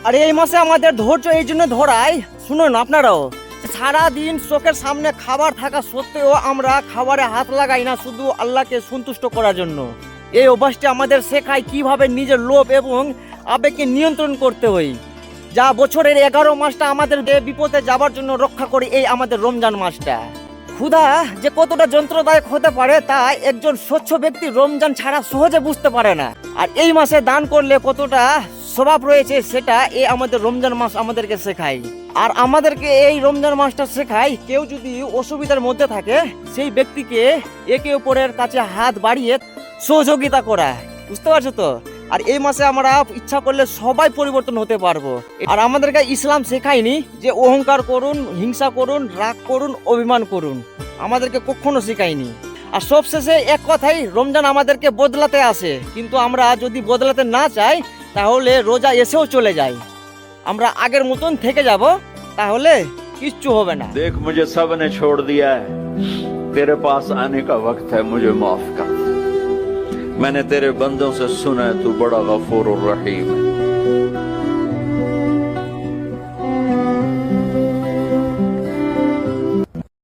আর এই মাসে আমাদের ধৈর্য এই জন্য ধরায়, শুনুন আপনারাও, সারাদিন চোখের সামনে খাবার থাকা সত্ত্বেও আমরা খাবারে হাত লাগাই না শুধু আল্লাহকে সন্তুষ্ট করার জন্য। এই অভ্যাসটি আমাদের শেখায় কিভাবে নিজের লোভ এবং আবেগকে নিয়ন্ত্রণ করতে হয়, যা বছরের 11 মাসটা আমাদের বিপদে যাবার জন্য রক্ষা করে এই আমাদের রমজান মাসটা। ক্ষুধা যে কতটা যন্ত্রদায়ক হতে পারে তা একজন স্বচ্ছ ব্যক্তি রমজান ছাড়া সহজে বুঝতে পারে না। আর এই মাসে দান করলে কতটা স্বভাব রয়েছে সেটা এই আমাদের রমজান মাস আমাদেরকে শেখায়। আর আমাদেরকে এই রমজান মাসটা শেখায় কেউ যদি অসুবিধার মধ্যে থাকে সেই ব্যক্তিকে একে অপরের কাছে হাত বাড়িয়ে সহযোগিতা করা, বুঝতে পারছো তো? আর এই মাসে আমরা ইচ্ছা করলে সবাই পরিবর্তন হতে পারবো। আর আমাদেরকে ইসলাম শেখায়নি যে অহংকার করুন, হিংসা করুন, রাগ করুন, অভিমান করুন, আমাদেরকে কখনো শেখায়নি। আর সবশেষে এক কথাই, রমজান আমাদেরকে বদলাতে আসে, কিন্তু আমরা যদি বদলাতে না চাই তাহলে রোজা এসেও চলে যায়, আমরা আগের মতন থেকে যাব, তাহলে কিচ্ছু হবে না। देख मुझे सब ने छोड़ दिया है, तेरे पास आने का वक्त है, मुझे माफ कर। मैंने तेरे बंदों से सुना है तू बड़ा गफूर और रहीम है।